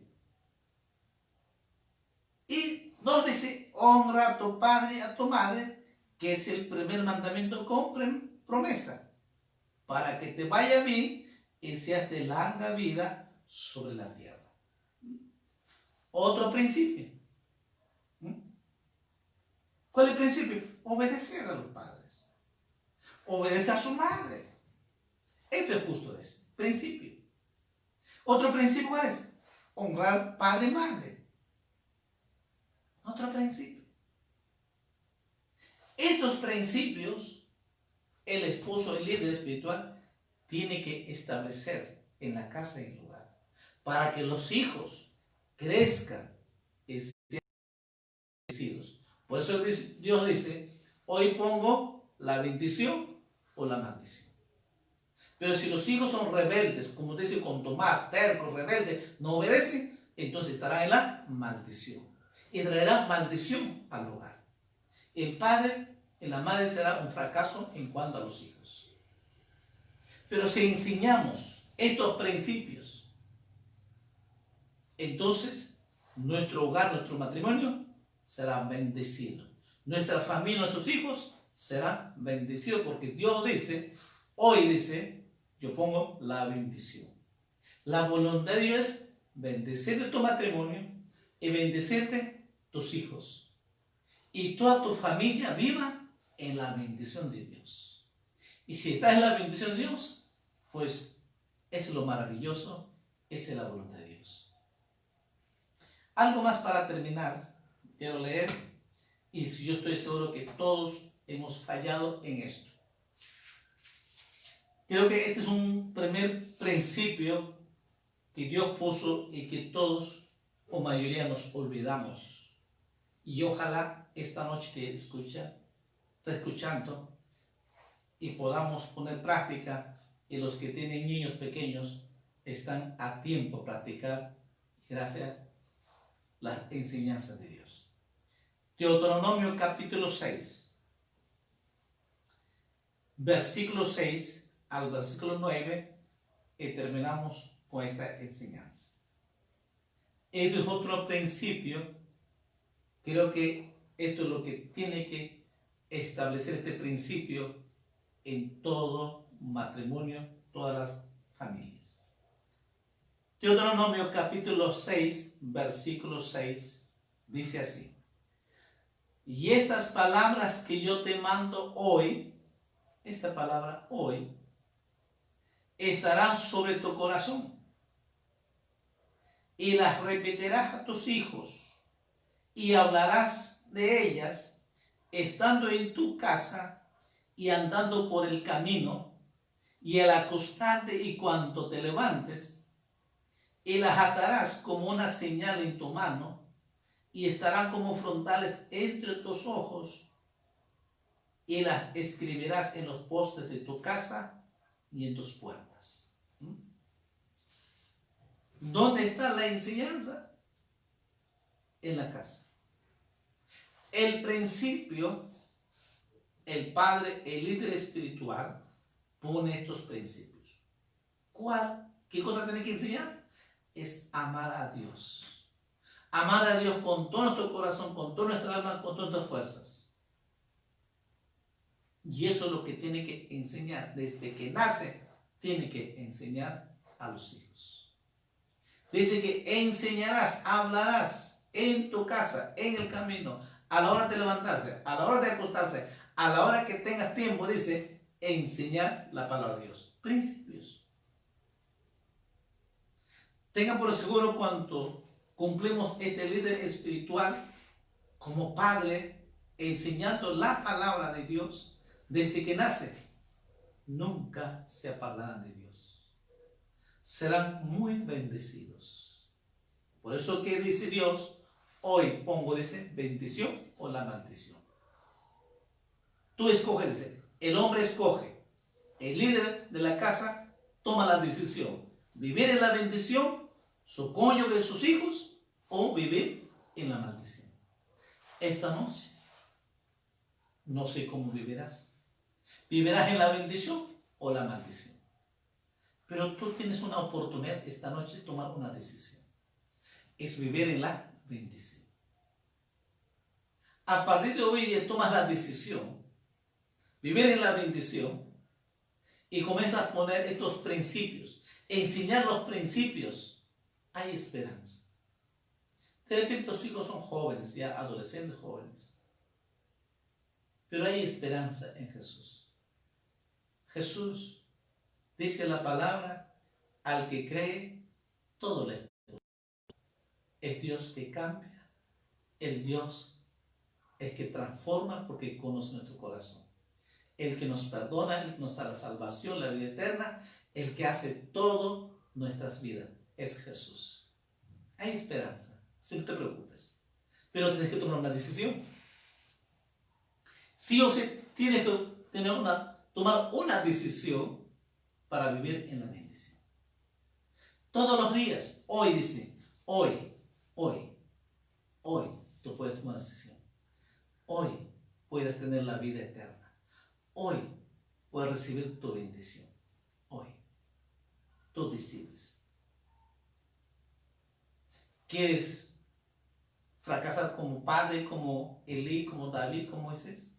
Y nos dice, honra a tu padre y a tu madre, que es el primer mandamiento con promesa, para que te vaya bien y seas de larga vida sobre la tierra. Otro principio. ¿Cuál es el principio? Obedecer a los padres. Obedece a su madre. Esto es justo, ese principio. Otro principio, ¿cuál es? Honrar padre y madre. Otro principio. Estos principios, el esposo, el líder espiritual, tiene que establecer en la casa y en el lugar, para que los hijos crezcan y sean bendecidos. Por eso Dios dice, hoy pongo la bendición o la maldición. Pero si los hijos son rebeldes, como dice con Tomás, terco, rebelde, no obedecen, entonces estarán en la maldición. y traerá maldición al hogar. El padre y la madre será un fracaso en cuanto a los hijos. Pero si enseñamos estos principios, entonces nuestro hogar, nuestro matrimonio será bendecido. Nuestra familia, nuestros hijos serán bendecidos porque Dios dice, hoy dice, yo pongo la bendición. La voluntad de Dios es bendecirte tu matrimonio y bendecirte tus hijos. Y toda tu familia viva en la bendición de Dios. Y si estás en la bendición de Dios, pues es lo maravilloso, esa es la voluntad de Dios. Algo más para terminar, quiero leer, y yo estoy seguro que todos hemos fallado en esto. Creo que este es un primer principio que Dios puso y que todos o mayoría nos olvidamos. Y ojalá esta noche que está escuchando y podamos poner práctica, y los que tienen niños pequeños están a tiempo de practicar gracias a las enseñanzas de Dios. Deuteronomio capítulo 6, versículo 6 al versículo 9, y terminamos con esta enseñanza. Este es otro principio. Creo que esto es lo que tiene que establecer este principio en todo matrimonio, todas las familias. Deuteronomio capítulo 6, versículo 6, dice así: y estas palabras que yo te mando hoy, esta palabra hoy, estarán sobre tu corazón, y las repetirás a tus hijos, y hablarás de ellas estando en tu casa y andando por el camino, y al acostarte y cuando te levantes, y las atarás como una señal en tu mano, y estarán como frontales entre tus ojos, y las escribirás en los postes de tu casa y en tus puertas. ¿Dónde está la enseñanza? En la casa. El principio, el padre, el líder espiritual, pone estos principios. ¿Qué cosa tiene que enseñar? Es amar a Dios. Amar a Dios con todo nuestro corazón, con toda nuestra alma, con todas nuestras fuerzas. Y eso es lo que tiene que enseñar. Desde que nace, tiene que enseñar a los hijos. Dice que enseñarás, hablarás en tu casa, en el camino, a la hora de levantarse, a la hora de acostarse, a la hora que tengas tiempo, dice, enseñar la palabra de Dios. Principios. Tengan por seguro cuando cumplimos este líder espiritual como padre, enseñando la palabra de Dios desde que nace, nunca se apartarán de Dios. Serán muy bendecidos. Por eso que dice Dios, hoy pongo, dice, bendición o la maldición. Tú escoges, dice, el hombre escoge, el líder de la casa toma la decisión, vivir en la bendición, su cónyuge, sus hijos, o vivir en la maldición. Esta noche, no sé cómo vivirás. ¿Vivirás en la bendición o la maldición? Pero tú tienes una oportunidad esta noche de tomar una decisión. Es vivir en la bendición. A partir de hoy día tomas la decisión, vivir en la bendición, y comienzas a poner estos principios, enseñar los principios. Hay esperanza. De repente los hijos son jóvenes, ya adolescentes jóvenes. Pero hay esperanza en Jesús. Jesús, dice la palabra, al que cree, todo le es posible. Es Dios que cambia, el Dios es que transforma porque conoce nuestro corazón. El que nos perdona, el que nos da la salvación, la vida eterna, el que hace todo nuestras vidas, es Jesús. Hay esperanza, si no te preocupes. Pero tienes que tomar una decisión. Sí o sí, tienes que tomar una decisión para vivir en la bendición. Todos los días, hoy dice, hoy, tú puedes tomar una decisión. Hoy puedes tener la vida eterna. Hoy puedes recibir tu bendición. Hoy. Tú decides. ¿Quieres fracasar como padre, como Elí, como David, como Moisés?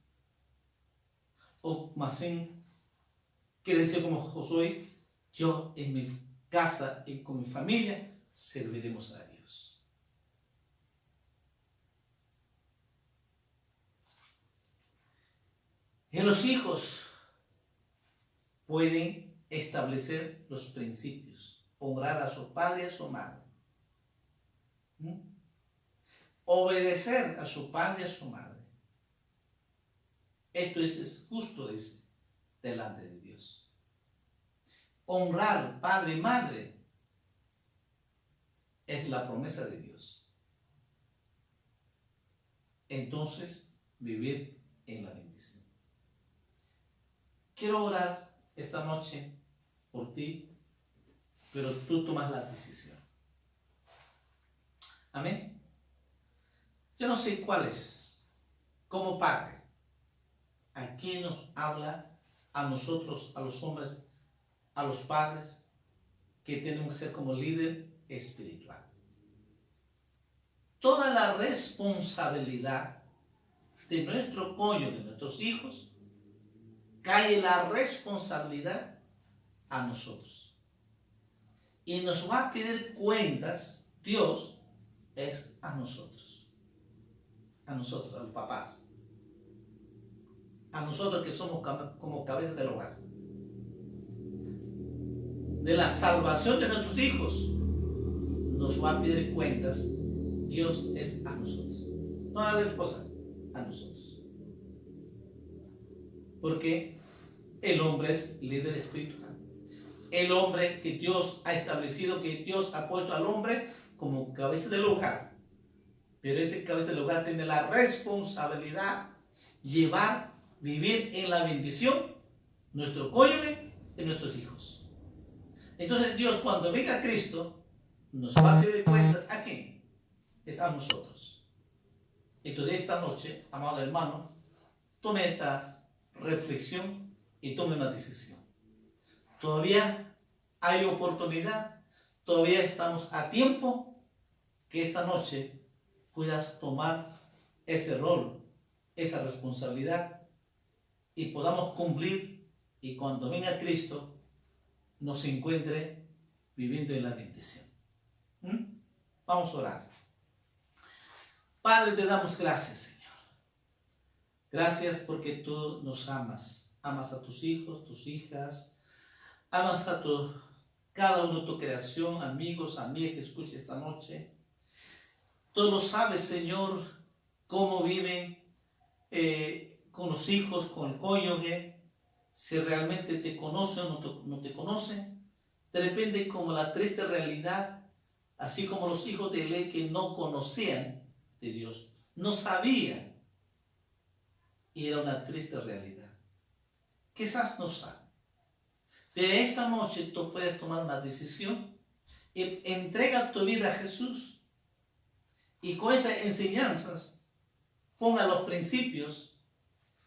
O más bien, ¿quieres ser como Josué? Yo en mi casa y con mi familia serviremos a Dios. Y los hijos pueden establecer los principios, honrar a su padre y a su madre, obedecer a su padre y a su madre. Esto es justo, dice, delante de Dios. Honrar padre y madre es la promesa de Dios. Entonces, vivir en la bendición. Quiero orar esta noche por ti, pero tú tomas la decisión. Amén. Yo no sé cuál es, como padre, a quién nos habla a nosotros, a los hombres, a los padres, que tenemos que ser como líder espiritual. Toda la responsabilidad de nuestro cónyuge, de nuestros hijos, cae la responsabilidad a nosotros. Y nos va a pedir cuentas, Dios, es a nosotros. A nosotros, a los papás. A nosotros que somos como cabeza del hogar. De la salvación de nuestros hijos, nos va a pedir cuentas, Dios es a nosotros. No a la esposa, a nosotros. Porque el hombre es líder espiritual. El hombre que Dios ha establecido, que Dios ha puesto al hombre como cabeza del hogar. Pero ese cabeza del hogar tiene la responsabilidad de vivir en la bendición, nuestro cónyuge y nuestros hijos. Entonces Dios, cuando venga Cristo, nos va a pedir cuentas a quién? Es a nosotros. Entonces esta noche, amado hermano, tome esta reflexión y tome una decisión. Todavía hay oportunidad, todavía estamos a tiempo que esta noche puedas tomar ese rol, esa responsabilidad y podamos cumplir, y cuando venga Cristo nos encuentre viviendo en la bendición. Vamos a orar. Padre, te damos gracias, Señor. Gracias porque tú nos amas. Amas a tus hijos, tus hijas. Amas a cada uno de tu creación, amigos, amigas que escuchen esta noche. Tú lo sabes, Señor, cómo viven con los hijos, con el cónyuge, si realmente te conocen o no te conocen. De repente, como la triste realidad, así como los hijos de Elí que no conocían de Dios, no sabían, y era una triste realidad. Quizás no saben. Pero esta noche tú puedes tomar una decisión y entrega tu vida a Jesús. Y con estas enseñanzas, ponga los principios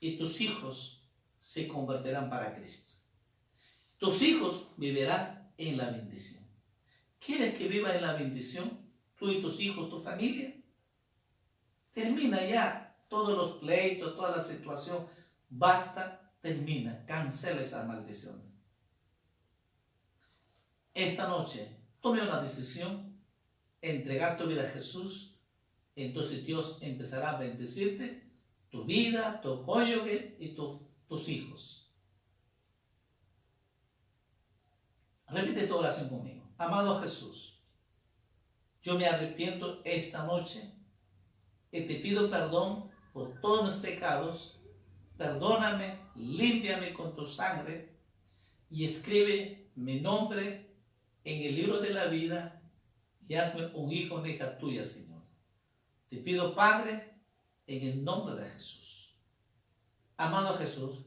y tus hijos se convertirán para Cristo. Tus hijos vivirán en la bendición. ¿Quieres que viva en la bendición? Tú y tus hijos, tu familia. Termina ya todos los pleitos, toda la situación. Basta, termina, cancela esa maldición. Esta noche, tome una decisión, entregar tu vida a Jesús, entonces Dios empezará a bendecirte, tu vida, tu cónyuge y tus hijos. Repite esta oración conmigo. Amado Jesús, yo me arrepiento esta noche y te pido perdón por todos mis pecados. Perdóname, límpiame con tu sangre y escribe mi nombre en el libro de la vida y hazme un hijo, una hija tuya, Señor. Te pido, Padre, en el nombre de Jesús. Amado Jesús,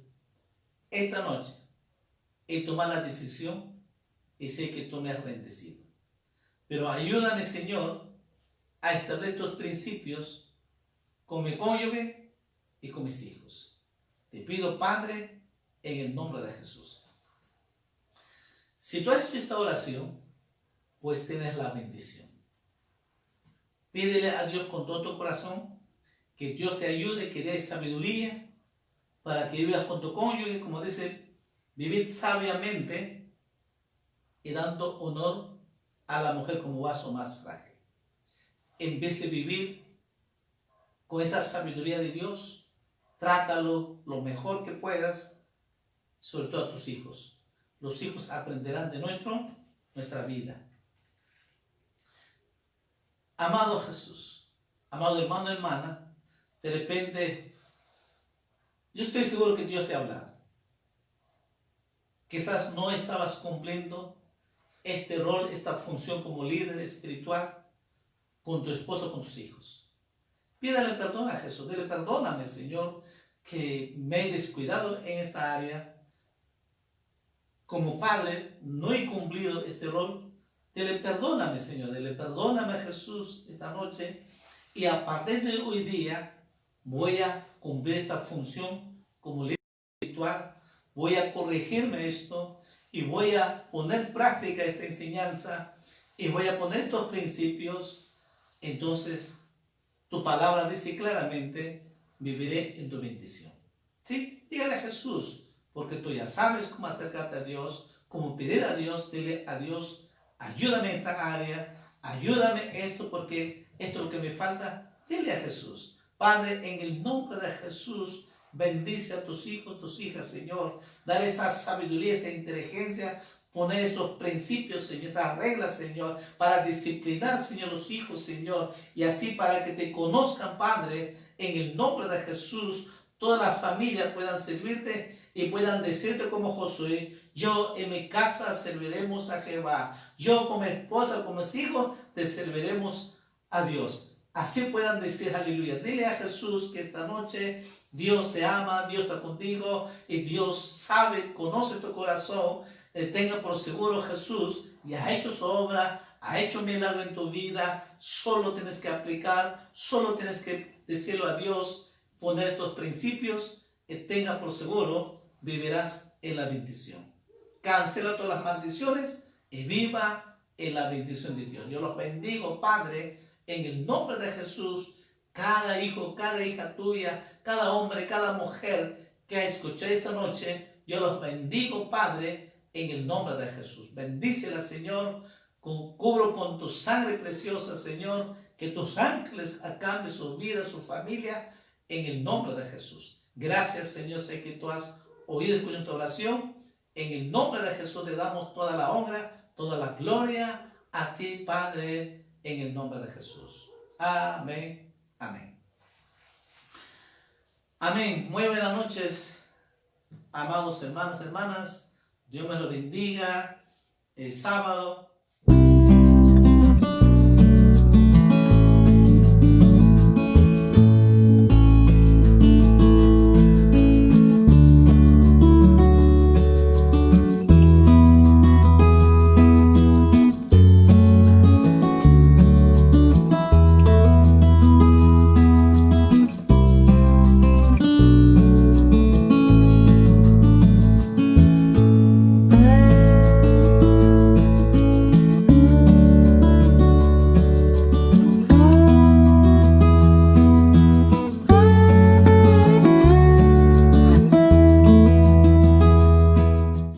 esta noche he tomado la decisión y sé que tú me has bendecido. Pero ayúdame, Señor, a establecer estos principios con mi cónyuge y con mis hijos. Te pido, Padre, en el nombre de Jesús. Si tú has hecho esta oración, pues tienes la bendición. Pídele a Dios con todo tu corazón que Dios te ayude, que dé sabiduría para que vivas con tu cónyuge, como dice, vivir sabiamente y dando honor a la mujer como vaso más frágil. En vez de vivir con esa sabiduría de Dios, trátalo lo mejor que puedas, sobre todo a tus hijos. Los hijos aprenderán de nuestra vida. Amado Jesús, amado hermano, hermana, de repente, yo estoy seguro que Dios te ha hablado. Quizás no estabas cumpliendo este rol, esta función como líder espiritual con tu esposo, con tus hijos. Pídale perdón a Jesús, dile perdóname, Señor, que me he descuidado en esta área. Como padre, no he cumplido este rol. Dile perdóname, Señor, dile perdóname a Jesús esta noche. Y a partir de hoy día voy a cumplir esta función como líder espiritual. Voy a corregirme esto y voy a poner en práctica esta enseñanza y voy a poner estos principios. Entonces, tu palabra dice claramente, viviré en tu bendición. ¿Sí? Dígale a Jesús, porque tú ya sabes cómo acercarte a Dios, cómo pedir a Dios, dile a Dios, ayúdame en esta área, ayúdame esto porque esto es lo que me falta. Dile a Jesús, Padre, en el nombre de Jesús, bendice a tus hijos, tus hijas, Señor. Dale esa sabiduría, esa inteligencia, poner esos principios, Señor, esas reglas, Señor, para disciplinar, Señor, los hijos, Señor, y así para que te conozcan, Padre, en el nombre de Jesús, toda la familia puedan servirte y puedan decirte como Josué, yo en mi casa serviremos a Jehová, yo con mi esposa, con mis hijos, te serviremos a Dios. Así puedan decir aleluya. Dile a Jesús que esta noche Dios te ama, Dios está contigo y Dios sabe, conoce tu corazón. Tenga por seguro Jesús y ha hecho su obra, ha hecho un milagro en tu vida. Solo tienes que aplicar, solo tienes que decirlo a Dios, poner estos principios y tenga por seguro, vivirás en la bendición. Cancela todas las maldiciones y viva en la bendición de Dios. Yo los bendigo, Padre, en el nombre de Jesús. Cada hijo, cada hija tuya, cada hombre, cada mujer que ha escuchado esta noche, yo los bendigo, Padre, en el nombre de Jesús. Bendícela, Señor, cubro con tu sangre preciosa, Señor, que tus ángeles acaben su vida, su familia, en el nombre de Jesús. Gracias, Señor, sé que tú has oído y escuchado tu oración. En el nombre de Jesús te damos toda la honra, toda la gloria a ti, Padre, en el nombre de Jesús. Amén. Amén. Amén. Muy buenas noches, amados hermanos, hermanas. Dios me lo bendiga. Es sábado.